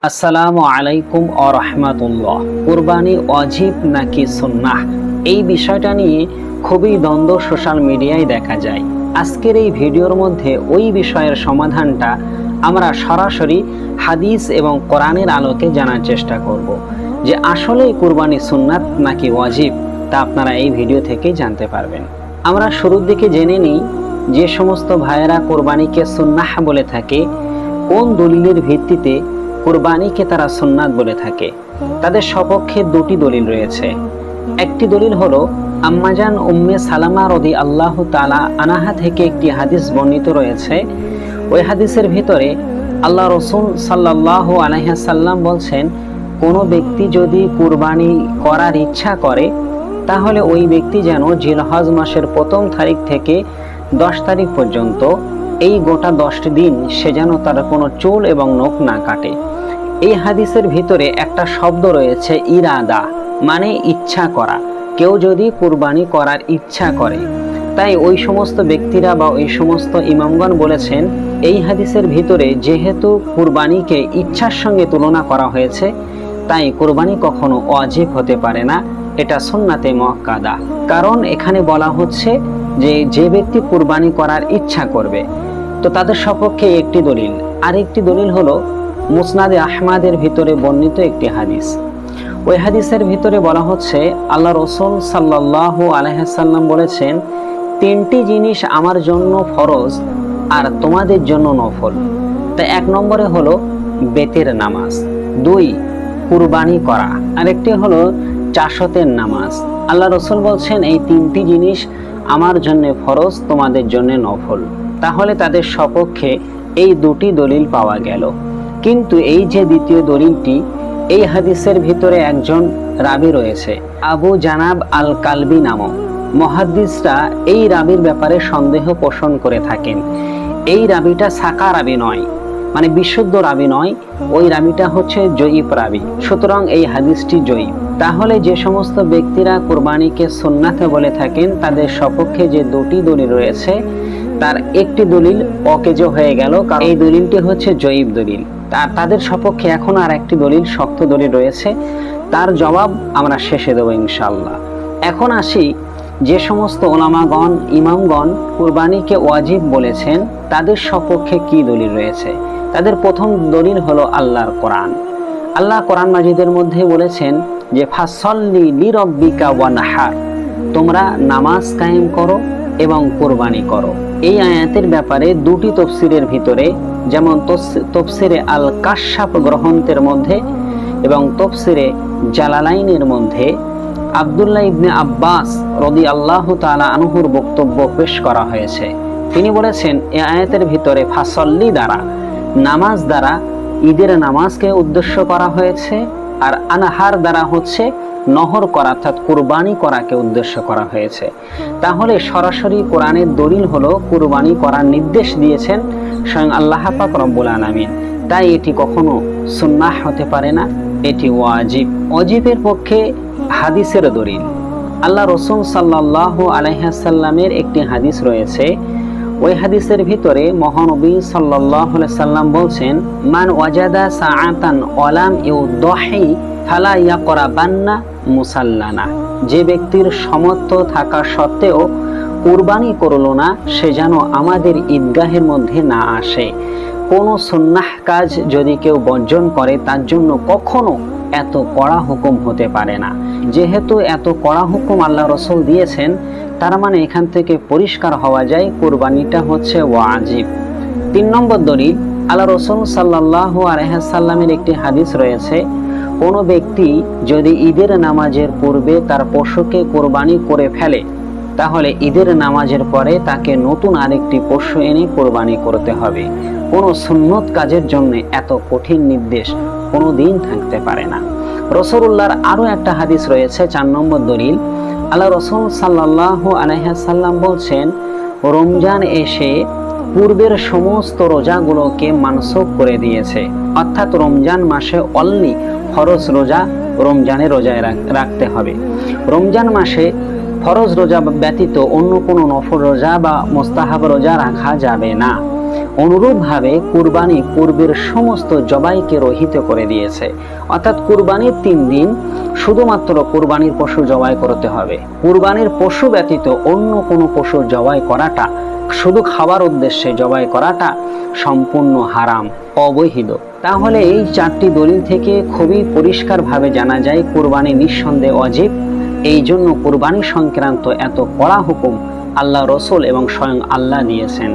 আসসালামু আলাইকুম ও রহমাতুল্লাহ। কুরবানি ওয়াজিব নাকি সুন্নাহ, এই বিষয়টা নিয়ে খুবই দ্বন্দ্ব সোশ্যাল মিডিয়ায় দেখা যায়। আজকের এই ভিডিওর মধ্যে ওই বিষয়ের সমাধানটা আমরা সরাসরি হাদিস এবং কোরআনের আলোকে জানার চেষ্টা করব, যে আসলেই কুরবানি সুন্নাত নাকি ওয়াজিব, তা আপনারা এই ভিডিও থেকেই জানতে পারবেন। আমরা শুরুর দিকে জেনে নিই যে সমস্ত ভাইয়েরা কুরবানিকে সুন্নাহ বলে থাকে, কোন দলিলের ভিত্তিতে কুরবানিকে তারা সুন্নাত বলে থাকে। তাদের সপক্ষে দুটি দলিল রয়েছে। একটি দলিল হলো আম্মাজান উম্মে সালামা রাদিয়াল্লাহু তাআলা আনহা থেকে একটি হাদিস বর্ণিত রয়েছে। ওই হাদিসের ভিতরে আল্লাহ রাসূল সাল্লাল্লাহু আলাইহি সাল্লাম বলছেন, কোনো ব্যক্তি যদি কুরবানি করার ইচ্ছা করে তাহলে ওই ব্যক্তি যেন জিলহজ মাসের প্রথম তারিখ থেকে 10 তারিখ পর্যন্ত এই গোটা 10টি দিন সে যেন তার কোনো চুল এবং নখ না কাটে। এই হাদিসের ভিতরে একটা শব্দ রয়েছে ইরাদা, মানে ইচ্ছা করা। কেউ যদি কুরবানি করার ইচ্ছা করে, তাই ওই সমস্ত ব্যক্তিরা বা ওই সমস্ত ইমামগণ বলেছেন, এই হাদিসের ভিতরে যেহেতু কুরবানিকে ইচ্ছার সঙ্গে তুলনা করা হয়েছে, তাই কুরবানি কখনো ওয়াজিব হতে পারে না, এটা সুন্নাতে মুআক্কাদা। কারণ এখানে বলা হচ্ছে যে ব্যক্তি কুরবানি করার ইচ্ছা করবে, তো তাদের সপক্ষে একটি দলিল। আরেকটি দলিল হলো মুসনাদে আহমাদের ভিতরে বর্ণিত একটি হাদিস। ওই হাদিসের ভিতরে বলা হচ্ছে, আল্লাহ রাসূল সাল্লাল্লাহু আলাইহি সাল্লাম বলেছেন, 3টি জিনিস আমার জন্য ফরজ আর তোমাদের জন্য নফল। তা 1 নম্বরে হলো বেতের নামাজ, 2 কুরবানি করা, আরেকটি হলো চাশতের নামাজ। আল্লাহ রাসূল বলছেন, এই 3টি জিনিস আমার জন্য ফরজ, তোমাদের জন্য নফল। তাহলে তাদের সপক্ষে এই দুটি দলিল পাওয়া গেল। কিন্তু এই যে দ্বিতীয় দলিলটি, এই হাদিসের ভিতরে একজন রাবী রয়েছে, আবু জানাব আল কালবি নামক। মুহাদ্দিসরা এই রাবীর ব্যাপারে সন্দেহ পোষণ করে থাকেন। এই রাবীটা সাকা রাবী নয়, মানে বিশুদ্ধ রাবী নয়, ওই রাবীটা হচ্ছে জয়ীফ রাবী। সুতরাং এই হাদিসটি জয়ীফ। তাহলে যে সমস্ত ব্যক্তিরা কুরবানিকে সুন্নাতে বলে থাকেন, তাদের সপক্ষে যে দুটি দলিল রয়েছে, তার একটি দলিল অকেজো হয়ে গেল, কারণ এই দলিলটি হচ্ছে জয়ীফ দলিল। তাদের সপক্ষে এখন আর একটি দলিল, শক্ত দলিল রয়েছে, তার জবাব আমরা শেষে দেব ইনশাআল্লাহ। এখন আসি যে সমস্ত ওলামাগণ, ইমামগণ কুরবানিকে ওয়াজিব বলেছেন, তাদের সপক্ষে কি দলিল রয়েছে। তাদের প্রথম দলিল হলো আল্লাহর কোরআন। আল্লাহ কোরআন মাজিদের মধ্যে বলেছেন যে ফাসল্লি লিরাব্বিকা ওয়ানহার, তোমরা নামাজ কায়েম করো এবং কুরবানি করো। এই আয়াতের ব্যাপারে দুটি তাফসীরের ভিতরে, যেমন তাফসীরে আল কাশফ গ্রন্থের মধ্যে এবং তাফসীরে জালালাইনের মধ্যে আব্দুল্লাহ ইবনে আব্বাস রাদিয়াল্লাহু তাআলা আনহুর বক্তব্য পেশ করা হয়েছে। তিনি বলেছেন, এই আয়াতের ভিতরে ফাসল্লি দ্বারা, নামাজ দ্বারা ঈদের নামাজকে উদ্দেশ্য করা হয়েছে, আর আনহার দ্বারা হচ্ছে নহর করা, অর্থাৎ কুরবানি করাকে উদ্দেশ্য করা হয়েছে। তাহলে সরাসরি কোরআনের দলিল হলো কুরবানি করার নির্দেশ দিয়েছেন স্বয়ং আল্লাহ পাক রব্বুল আলামিন। তাই এটি কখনো সুন্নাহ হতে পারে না, এটি ওয়াজিব। ওয়াজিবের পক্ষে হাদিসের দলিল, আল্লাহ রাসূল সাল্লাল্লাহু আলাইহি সাল্লামের একটি হাদিস রয়েছে। ওই হাদিসের ভিতরে মহানবী সাল্লাল্লাহু আলাইহি সাল্লাম বলছেন, মান ওয়াজাদা সাআতান ওয়ালাম ইউদাহি ফালা ইয়াকরাবান্না মুসাল্লানা, যে ব্যক্তির সামর্থ্য থাকা সত্ত্বেও কুরবানি করলো না, সে যেন আমাদের ঈদগাহের মধ্যে না আসে। কোনো সুন্নাহ কাজ যদি কেউ বর্জন করে, তার জন্য কখনো এত কড়া হুকুম হতে পারে না। যেহেতু এত কড়া হুকুম আল্লাহ রাসূল দিয়েছেন, তার মানে এখান থেকে পরিষ্কার হওয়া যায় কুরবানিটা হচ্ছে ওয়াজিব। 3 নম্বর দলিল, আল্লাহ রাসূল সাল্লাল্লাহু আলাইহি সাল্লামের একটি হাদিস রয়েছে, কোনো ব্যক্তি যদি ঈদের নামাজের পূর্বে তার পশুকে কোরবানি করে ফেলে, তাহলে ঈদের নামাজের পরে তাকে নতুন আরেকটি পশু এনে কোরবানি করতে হবে। কোনো সুন্নত কাজের জন্য এত কঠিন নির্দেশ কোনো দিন থাকতে পারে না। রাসূলুল্লাহর আরো একটা হাদিস রয়েছে, 4 নম্বর দলিল, আল্লাহ রাসূল সাল্লাল্লাহু আলাইহি সাল্লাম বলছেন, রমজান এসে পূর্বের সমস্ত রোজাগুলোকে মানসুখ করে দিয়েছে, অর্থাৎ রমজান মাসে অনলি ফরজ রোজা রমজানের রোজায় রাখতে হবে। রমজান মাসে ফরজ রোজা ব্যতীত অন্য কোনো নফল রোজা বা মুস্তাহাব রোজা রাখা যাবে না। অনুরূপভাবে কুরবানি পূর্বের সমস্ত জবাইকে রহিত করে দিয়েছে। অর্থাৎ কুরবানির 3 দিন শুধুমাত্র কুরবানির পশু জবাই করতে হবে। কুরবানির পশু ব্যতীত অন্য কোনো পশু জবাই করাটা, শুধু খাবার উদ্দেশ্যে জবাই করাটা সম্পূর্ণ হারাম, অবৈধ। তাহলে এই 4টি দলিল থেকে খুবই পরিষ্কারভাবে জানা যায় কুরবানি নিঃসন্দেহে ওয়াজিব। এই জন্য কুরবানি সংক্রান্ত এত কড়া হুকুম আল্লাহ রসুল এবং স্বয়ং আল্লাহ দিয়েছেন।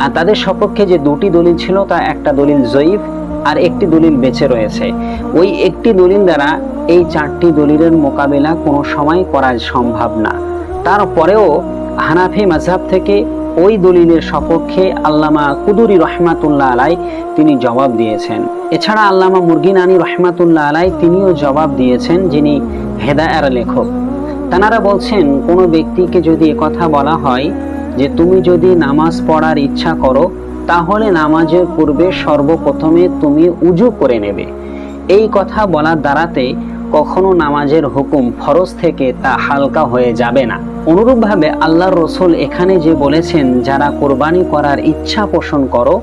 আর তাদের সপক্ষে যে 2টি দলিল ছিল, তা একটা দলিল জয়ীফ আর একটি দলিল বেঁচে রয়েছে। ওই একটি দলিল দ্বারা এই 4টি দলিলের মোকাবেলা কোনো সময় করা সম্ভব না। তারপরেও হানাফি মাযহাব থেকে ওই দলিলের সপক্ষে আল্লামা কুদুরি রহমাতুল্লাহ আলাই তিনি জবাব দিয়েছেন। এছাড়া আল্লামা মুরগিনানি রহমাতুল্লাহ আলাই তিনিও জবাব দিয়েছেন, যিনি হেদায়ার লেখক। তানারা বলছেন, কোনো ব্যক্তিকে যদি কথা বলা হয় যে তুমি যদি নামাজ পড়ার ইচ্ছা করো, তাহলে নামাজের পূর্বে সর্বপ্রথমে তুমি উজু করে নেবে। এই কথা বলার দ্বারাতে কখনো নামাজের হুকুম ফরজ থেকে তা হালকা হয়ে যাবে না। অনুরূপভাবে আল্লাহর রসুল এখানে যে বলেছেন, যারা কোরবানি করার ইচ্ছা পোষণ করো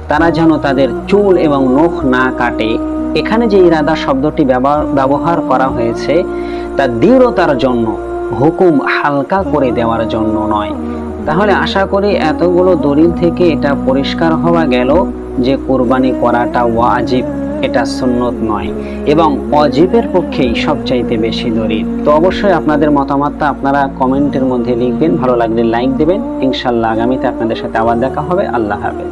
তারা যেন তাদের চুল এবং নখ না কাটে। এখানে যে ইরাদা শব্দটি ব্যবহার করা হয়েছে তা দৃঢ়তার জন্য, হুকুম হালকা করে দেওয়ার জন্য নয়। তাহলে আশা করি এতগুলো দলিল থেকে এটা পরিষ্কার হওয়া গেল যে কোরবানি করাটা ওয়াজিব, এটা সুন্নত নয়, এবং ওয়াজিবের পক্ষেই সবচাইতে বেশি দলিল। তো অবশ্যই আপনাদের মতামতটা আপনারা কমেন্টের মধ্যে লিখবেন, ভালো লাগলে লাইক দেবেন। ইনশাআল্লাহ আগামীতে আপনাদের সাথে আবার দেখা হবে। আল্লাহ হাফেজ।